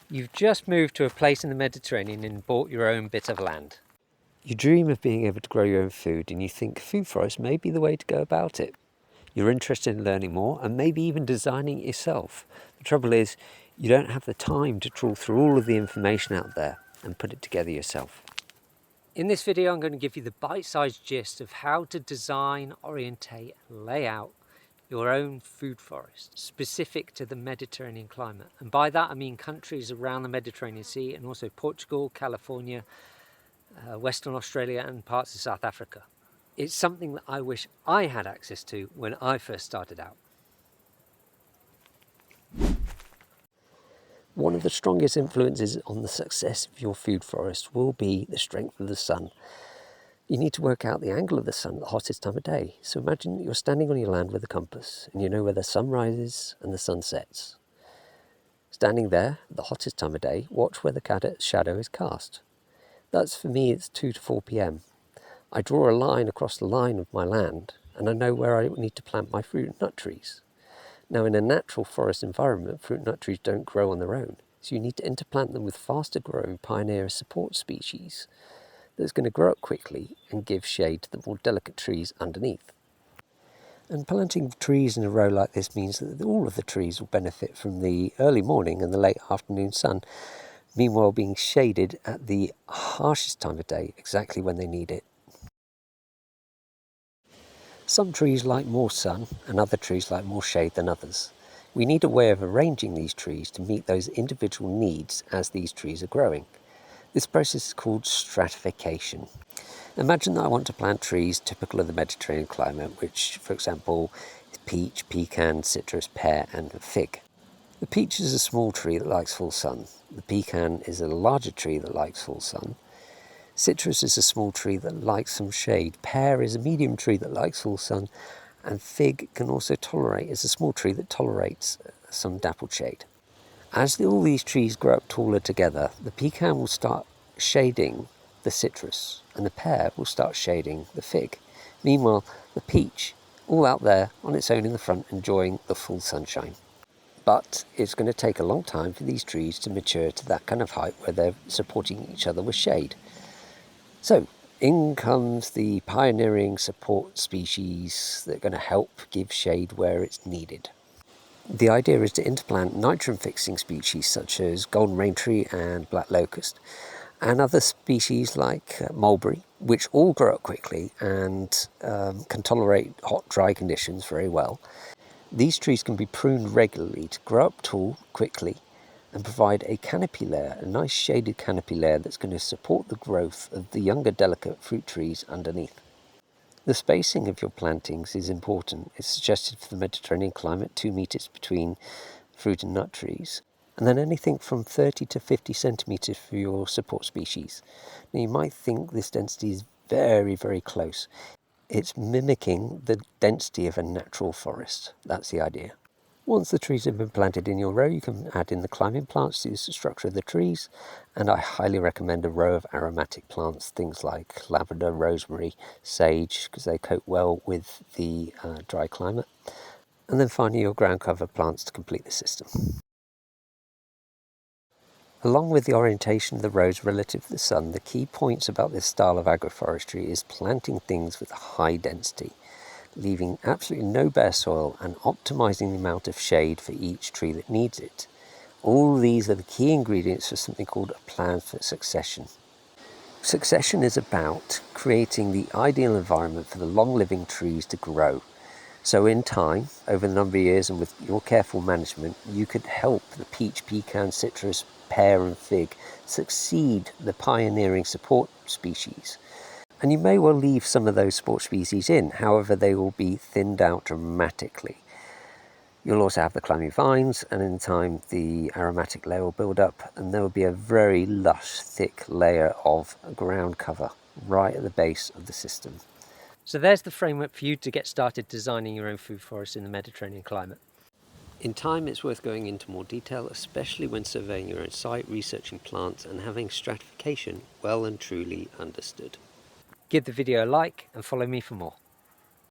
You've just moved to a place in the Mediterranean and bought your own bit of land. You dream of being able to grow your own food and you think food forest may be the way to go about it. You're interested in learning more and maybe even designing it yourself. The trouble is, you don't have the time to trawl through all of the information out there and put it together yourself. In this video, I'm going to give you the bite-sized gist of how to design, orientate, lay out your own food forest specific to the Mediterranean climate. And by that I mean countries around the Mediterranean Sea and also Portugal, California, Western Australia and parts of South Africa. It's something that I wish I had access to when I first started out. One of the strongest influences on the success of your food forest will be the strength of the sun. You need to work out the angle of the sun at the hottest time of day. So imagine that you're standing on your land with a compass and you know where the sun rises and the sun sets. Standing there at the hottest time of day, watch where the shadow is cast. That's, for me, it's 2 to 4 p.m. I draw a line across the line of my land and I know where I need to plant my fruit and nut trees. Now, in a natural forest environment, fruit and nut trees don't grow on their own. So you need to interplant them with faster growing pioneer support species that's going to grow up quickly and give shade to the more delicate trees underneath. And planting trees in a row like this means that all of the trees will benefit from the early morning and the late afternoon sun, meanwhile being shaded at the harshest time of day, exactly when they need it. Some trees like more sun and other trees like more shade than others. We need a way of arranging these trees to meet those individual needs as these trees are growing. This process is called stratification. Imagine that I want to plant trees typical of the Mediterranean climate, which, for example, is peach, pecan, citrus, pear and fig. The peach is a small tree that likes full sun. The pecan is a larger tree that likes full sun. Citrus is a small tree that likes some shade. Pear is a medium tree that likes full sun. And fig can also tolerate, is a small tree that tolerates some dappled shade. As all these trees grow up taller together, the pecan will start shading the citrus and the pear will start shading the fig. Meanwhile, the peach, all out there on its own in the front, enjoying the full sunshine. But it's going to take a long time for these trees to mature to that kind of height where they're supporting each other with shade. So in comes the pioneering support species that are going to help give shade where it's needed. The idea is to interplant nitrogen-fixing species such as golden rain tree and black locust, and other species like mulberry, which all grow up quickly and can tolerate hot, dry conditions very well. These trees can be pruned regularly to grow up tall quickly and provide a canopy layer, a nice shaded canopy layer that's going to support the growth of the younger delicate fruit trees underneath. The spacing of your plantings is important. It's suggested for the Mediterranean climate 2 meters between fruit and nut trees, and then anything from 30 to 50 centimeters for your support species. Now you might think this density is very, very close. It's mimicking the density of a natural forest. That's the idea. Once the trees have been planted in your row, you can add in the climbing plants to use the structure of the trees, and I highly recommend a row of aromatic plants, things like lavender, rosemary, sage, because they cope well with the dry climate, and then finally your ground cover plants to complete the system. Along with the orientation of the rows relative to the sun, the key points about this style of agroforestry is planting things with high density, leaving absolutely no bare soil and optimizing the amount of shade for each tree that needs it. All these are the key ingredients for something called a plan for succession. Succession is about creating the ideal environment for the long-living trees to grow. So in time, over a number of years and with your careful management, you could help the peach, pecan, citrus, pear and fig succeed the pioneering support species. And you may well leave some of those support species in, however they will be thinned out dramatically. You'll also have the climbing vines, and in time the aromatic layer will build up and there will be a very lush, thick layer of ground cover right at the base of the system. So there's the framework for you to get started designing your own food forest in the Mediterranean climate. In time it's worth going into more detail, especially when surveying your own site, researching plants and having stratification well and truly understood. Give the video a like and follow me for more.